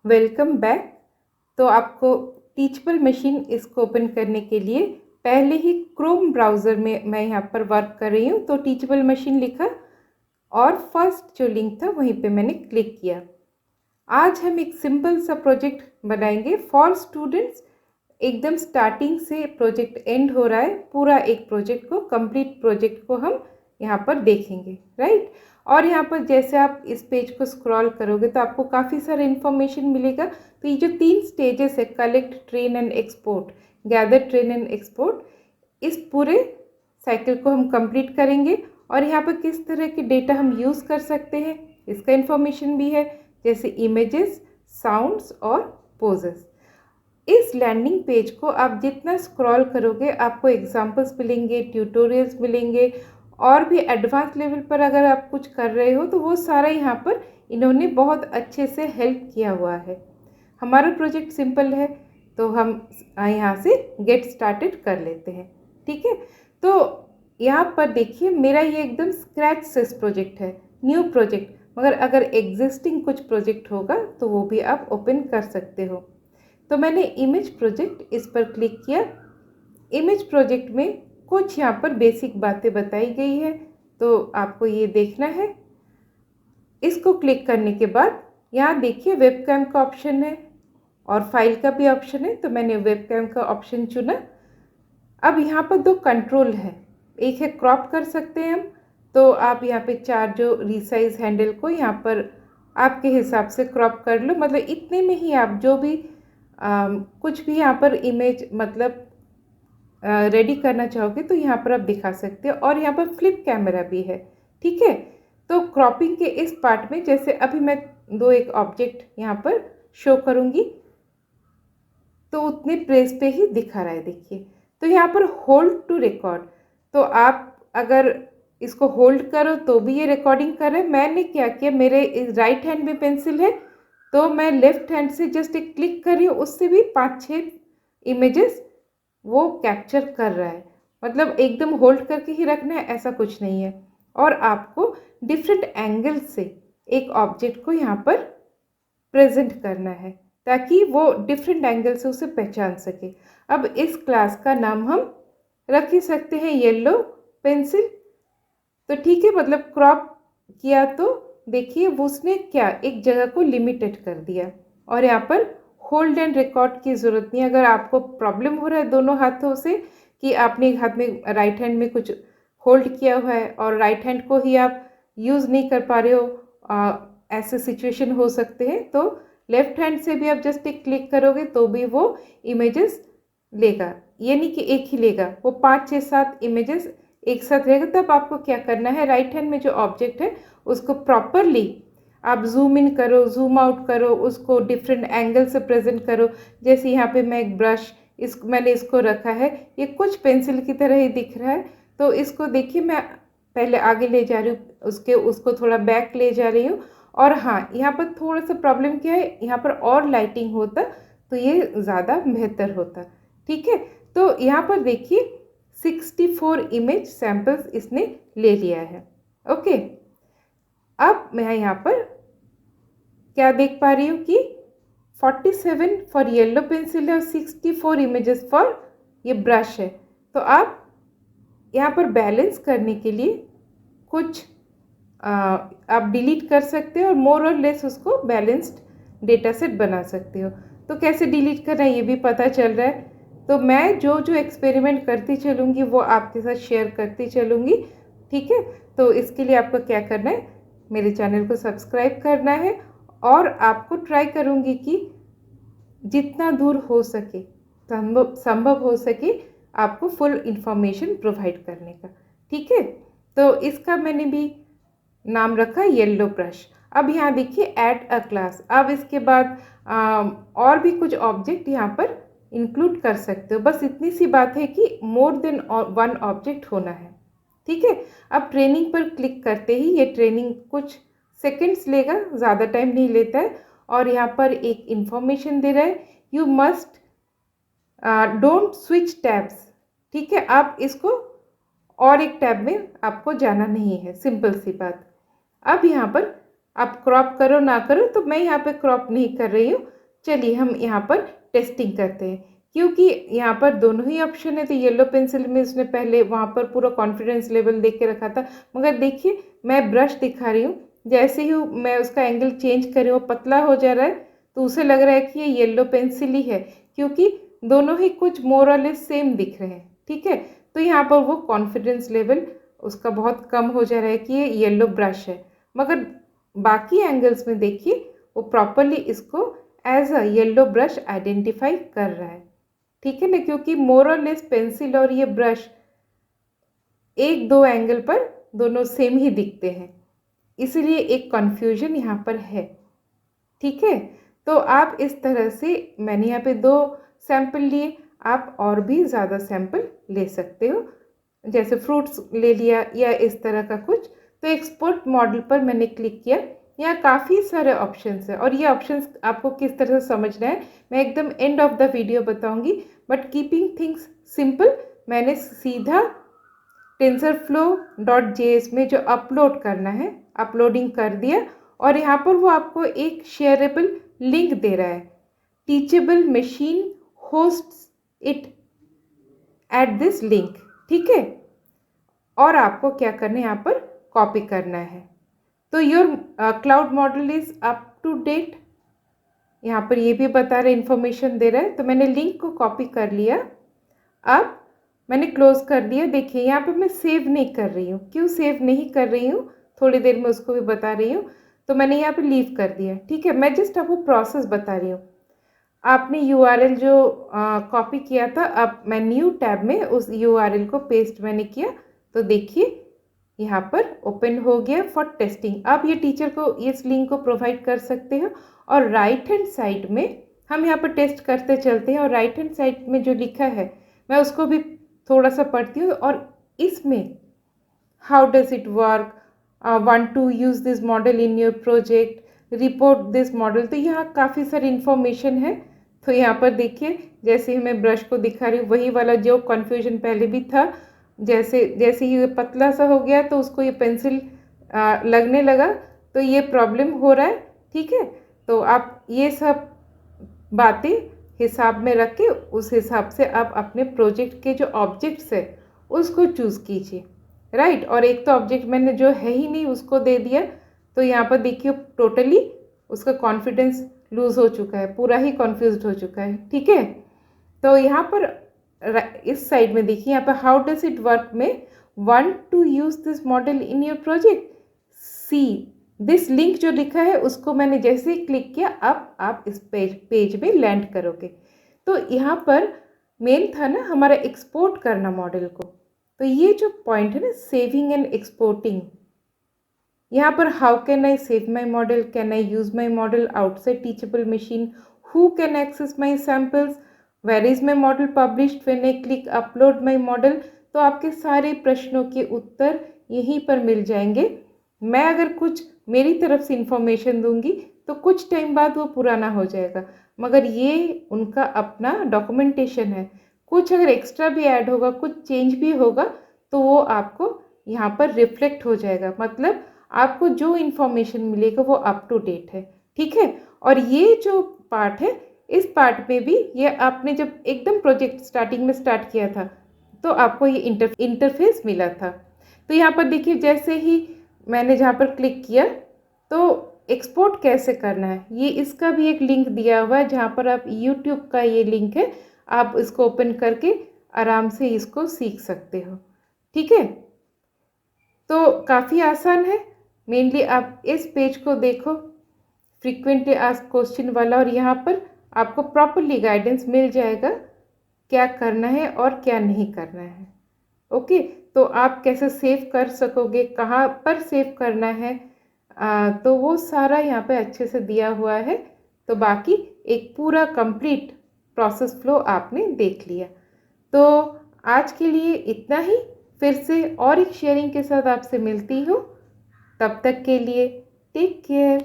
Welcome back. तो आपको टीचबल machine इसको ओपन करने के लिए पहले ही क्रोम ब्राउज़र में मैं यहाँ पर वर्क कर रही हूँ। तो टीचबल मशीन लिखा और फर्स्ट जो लिंक था वहीं पे मैंने क्लिक किया। आज हम एक सिंपल सा प्रोजेक्ट बनाएंगे फॉर स्टूडेंट्स। एकदम स्टार्टिंग से प्रोजेक्ट एंड हो रहा है, पूरा एक प्रोजेक्ट को, कंप्लीट प्रोजेक्ट को हम यहाँ पर देखेंगे, राइट। और यहाँ पर जैसे आप इस पेज को स्क्रॉल करोगे तो आपको काफ़ी सारा इन्फॉर्मेशन मिलेगा। तो ये जो 3 स्टेजेस है, collect, train and export, gather, train and export, इस पूरे साइकिल को हम कंप्लीट करेंगे। और यहाँ पर किस तरह के डेटा हम यूज़ कर सकते हैं इसका इन्फॉर्मेशन भी है, जैसे इमेजेस, साउंड्स और पोजेस। इस लैंडिंग पेज को आप जितना स्क्रॉल करोगे आपको एग्जाम्पल्स मिलेंगे, ट्यूटोरियल्स मिलेंगे, और भी एडवांस लेवल पर अगर आप कुछ कर रहे हो तो वो सारा यहाँ पर इन्होंने बहुत अच्छे से हेल्प किया हुआ है। हमारा प्रोजेक्ट सिंपल है तो हम यहाँ से गेट स्टार्टेड कर लेते हैं, ठीक है। तो यहाँ पर देखिए मेरा ये एकदम स्क्रैच से प्रोजेक्ट है, न्यू प्रोजेक्ट, मगर अगर एग्जिस्टिंग कुछ प्रोजेक्ट होगा तो वो भी आप ओपन कर सकते हो। तो मैंने इमेज प्रोजेक्ट इस पर क्लिक किया। इमेज प्रोजेक्ट में कुछ यहाँ पर बेसिक बातें बताई गई है तो आपको ये देखना है। इसको क्लिक करने के बाद यहाँ देखिए वेबकैम का ऑप्शन है और फाइल का भी ऑप्शन है, तो मैंने वेबकैम का ऑप्शन चुना। अब यहाँ पर 2 कंट्रोल है, एक है क्रॉप कर सकते हैं हम, तो आप यहाँ पे 4 जो रिसाइज हैंडल को यहाँ पर आपके हिसाब से क्रॉप कर लो, मतलब इतने में ही आप जो भी कुछ भी यहाँ पर इमेज मतलब रेडी करना चाहोगे तो यहाँ पर आप दिखा सकते हो। और यहाँ पर फ्लिप कैमरा भी है, ठीक है। तो क्रॉपिंग के इस पार्ट में जैसे अभी मैं एक ऑब्जेक्ट यहाँ पर शो करूँगी तो उतने प्रेस पे ही दिखा रहा है, देखिए। तो यहाँ पर होल्ड टू रिकॉर्ड, तो आप अगर इसको होल्ड करो तो भी ये रिकॉर्डिंग कर रहा है। मैंने क्या किया, मेरे राइट हैंड में पेंसिल है तो मैं लेफ्ट हैंड से जस्ट एक क्लिक कर रही हूँ, उससे भी 5-6 इमेजेस वो कैप्चर कर रहा है। मतलब एकदम होल्ड करके ही रखना है ऐसा कुछ नहीं है। और आपको डिफरेंट एंगल से एक ऑब्जेक्ट को यहाँ पर प्रेजेंट करना है ताकि वो डिफरेंट एंगल से उसे पहचान सके। अब इस क्लास का नाम हम रख ही सकते हैं येलो पेंसिल, तो ठीक है। मतलब क्रॉप किया तो देखिए उसने क्या एक जगह को लिमिटेड कर दिया। और यहाँ पर होल्ड एंड रिकॉर्ड की ज़रूरत नहीं। अगर आपको प्रॉब्लम हो रहा है दोनों हाथों से कि आपने एक हाथ में राइट हैंड में कुछ होल्ड किया हुआ है और राइट हैंड को ही आप यूज़ नहीं कर पा रहे हो, ऐसे सिचुएशन हो सकते हैं, तो लेफ्ट हैंड से भी आप जस्ट एक क्लिक करोगे तो भी वो इमेजेस लेगा। ये नहीं कि एक ही लेगा, वो 5-6-7 इमेजेस एक साथ रहेगा। तब आपको क्या करना है, राइट हैंड में जो ऑब्जेक्ट है उसको प्रॉपरली आप जूम इन करो, जूम आउट करो, उसको डिफरेंट एंगल से प्रेजेंट करो। जैसे यहाँ पे मैं एक ब्रश मैंने इसको रखा है, ये कुछ पेंसिल की तरह ही दिख रहा है, तो इसको देखिए मैं पहले आगे ले जा रही हूँ, उसको थोड़ा बैक ले जा रही हूँ। और हाँ, यहाँ पर थोड़ा सा प्रॉब्लम क्या है, यहाँ पर और लाइटिंग होता तो ये ज़्यादा बेहतर होता, ठीक है। तो यहाँ पर देखिए 64 इमेज सैम्पल्स इसने ले लिया है, ओके। अब मैं यहाँ पर क्या देख पा रही हूँ कि 47 फॉर येलो पेंसिल है और 64 इमेजेस फॉर ये ब्रश है। तो आप यहाँ पर बैलेंस करने के लिए कुछ आप डिलीट कर सकते हो और मोर और लेस उसको बैलेंस्ड डेटा सेट बना सकते हो। तो कैसे डिलीट करना है ये भी पता चल रहा है। तो मैं जो जो एक्सपेरिमेंट करती चलूँगी वो आपके साथ शेयर करती चलूँगी, ठीक है। तो इसके लिए आपको क्या करना है, मेरे चैनल को सब्सक्राइब करना है और आपको ट्राई करूँगी कि जितना दूर हो सके, संभव हो सके, आपको फुल इंफॉर्मेशन प्रोवाइड करने का, ठीक है। तो इसका मैंने भी नाम रखा येलो ब्रश। अब यहाँ देखिए ऐड अ क्लास। अब इसके बाद और भी कुछ ऑब्जेक्ट यहाँ पर इंक्लूड कर सकते हो। बस इतनी सी बात है कि मोर देन 1 ऑब्जेक्ट होना है, ठीक है। अब ट्रेनिंग पर क्लिक करते ही ये ट्रेनिंग कुछ सेकंड्स लेगा, ज़्यादा टाइम नहीं लेता है। और यहाँ पर एक इंफॉर्मेशन दे रहा है, you must don't switch tabs, ठीक है। आप इसको और एक टैब में आपको जाना नहीं है, सिंपल सी बात। अब यहाँ पर आप क्रॉप करो ना करो, तो मैं यहाँ पे क्रॉप नहीं कर रही हूँ, चलिए हम यहाँ पर टेस्टिंग करते हैं, क्योंकि यहाँ पर दोनों ही ऑप्शन है। तो येलो पेंसिल में उसने पहले वहाँ पर पूरा कॉन्फिडेंस लेवल देख के रखा था, मगर देखिए मैं ब्रश दिखा रही हूँ, जैसे ही मैं उसका एंगल चेंज कर रही हूँ पतला हो जा रहा है, तो उसे लग रहा है कि ये येलो पेंसिल ही है, क्योंकि दोनों ही कुछ मोर और लेस सेम दिख रहे हैं। ठीक है, तो यहाँ पर वो कॉन्फिडेंस लेवल उसका बहुत कम हो जा रहा है कि ये येलो ब्रश है, मगर बाकी एंगल्स में देखिए वो प्रॉपरली इसको as a yellow brush identify कर रहा है। ठीक है ना, क्योंकि मोर और लेस पेंसिल और ये ब्रश एक दो एंगल पर दोनों सेम ही दिखते हैं, इसलिए एक कन्फ्यूजन यहाँ पर है। ठीक है, तो आप इस तरह से, मैंने यहाँ पे 2 सैंपल लिए, आप और भी ज़्यादा सैंपल ले सकते हो, जैसे फ्रूट्स ले लिया या इस तरह का कुछ। तो एक्सपोर्ट मॉडल पर मैंने क्लिक किया, यहाँ काफ़ी सारे ऑप्शंस हैं और ये ऑप्शंस आपको किस तरह से समझना है मैं एकदम एंड ऑफ द वीडियो बताऊंगी, बट कीपिंग थिंग्स सिंपल मैंने सीधा TensorFlow.js में जो अपलोड करना है अपलोडिंग कर दिया, और यहाँ पर वो आपको एक शेयरेबल लिंक दे रहा है, teachable machine hosts it at this link. ठीक है, और आपको क्या करना है, यहाँ पर कॉपी करना है। तो your cloud model is up to date, यहाँ पर ये भी बता रहे इन्फॉर्मेशन दे रहा है। तो मैंने लिंक को कॉपी कर लिया, अब मैंने क्लोज कर दिया। देखिए यहाँ पे मैं सेव नहीं कर रही हूँ, क्यों सेव नहीं कर रही हूँ थोड़ी देर में उसको भी बता रही हूँ। तो मैंने यहाँ पे लीव कर दिया। ठीक है, मैं जस्ट आपको प्रोसेस बता रही हूँ। आपने URL जो कॉपी किया था, अब मैं न्यू टैब में उस URL को पेस्ट मैंने किया, तो देखिए यहाँ पर ओपन हो गया फॉर टेस्टिंग। आप ये टीचर को इस लिंक को प्रोवाइड कर सकते हो, और राइट हैंड साइड में हम यहाँ पर टेस्ट करते चलते हैं, और राइट हैंड साइड में जो लिखा है मैं उसको भी थोड़ा सा पढ़ती हूँ। और इसमें how does it work, want to use this model in your project, report this model, तो यहाँ काफ़ी सारी इन्फॉर्मेशन है। तो यहाँ पर देखिए जैसे ही मैं ब्रश को दिखा रही हूँ वही वाला जो कन्फ्यूजन पहले भी था, जैसे जैसे ही पतला सा हो गया तो उसको ये पेंसिल लगने लगा, तो ये प्रॉब्लम हो रहा है। ठीक है, तो आप ये सब बातें हिसाब में रख के उस हिसाब से आप अपने प्रोजेक्ट के जो ऑब्जेक्ट्स है उसको चूज़ कीजिए। राइट, और एक तो ऑब्जेक्ट मैंने जो है ही नहीं उसको दे दिया, तो यहाँ पर देखिए टोटली उसका कॉन्फिडेंस लूज़ हो चुका है, पूरा ही कॉन्फ्यूज हो चुका है। ठीक है, तो यहाँ पर इस साइड में देखिए, यहाँ पर हाउ डज इट वर्क में want to use this model in your project, see this link जो लिखा है उसको मैंने जैसे ही क्लिक किया, अब आप इस पेज में लैंड करोगे। तो यहाँ पर मेन था ना हमारा एक्सपोर्ट करना मॉडल को, तो ये जो पॉइंट है ना सेविंग एंड एक्सपोर्टिंग, यहाँ पर how can I save my model, can I use my model outside teachable machine, who can access my samples, where is my model published when I click upload my model. तो आपके सारे प्रश्नों के उत्तर यहीं पर मिल जाएंगे। मैं अगर कुछ मेरी तरफ से इंफॉर्मेशन दूंगी तो कुछ टाइम बाद वो पुराना हो जाएगा, मगर ये उनका अपना डॉक्यूमेंटेशन है। कुछ अगर एक्स्ट्रा भी ऐड होगा, कुछ चेंज भी होगा, तो वो आपको यहाँ पर रिफ्लेक्ट हो जाएगा, मतलब आपको जो इन्फॉर्मेशन मिलेगा वो अप टू डेट है। ठीक है, और ये जो पार्ट है, इस पार्ट में भी ये आपने जब एकदम प्रोजेक्ट स्टार्टिंग में स्टार्ट किया था तो आपको ये इंटरफेस मिला था। तो यहाँ पर देखिए जैसे ही मैंने जहाँ पर क्लिक किया तो एक्सपोर्ट कैसे करना है, ये इसका भी एक लिंक दिया हुआ है, जहाँ पर आप YouTube का ये लिंक है, आप इसको ओपन करके आराम से इसको सीख सकते हो। ठीक है, तो काफ़ी आसान है। मेनली आप इस पेज को देखो, फ्रीक्वेंटली आस्क्ड क्वेश्चन वाला, और यहाँ पर आपको प्रॉपरली गाइडेंस मिल जाएगा क्या करना है और क्या नहीं करना है। ओके, तो आप कैसे सेव कर सकोगे, कहाँ पर सेव करना है, तो वो सारा यहाँ पे अच्छे से दिया हुआ है। तो बाकी एक पूरा कंप्लीट प्रोसेस फ्लो आपने देख लिया। तो आज के लिए इतना ही, फिर से और एक शेयरिंग के साथ आपसे मिलती हूँ। तब तक के लिए टेक केयर।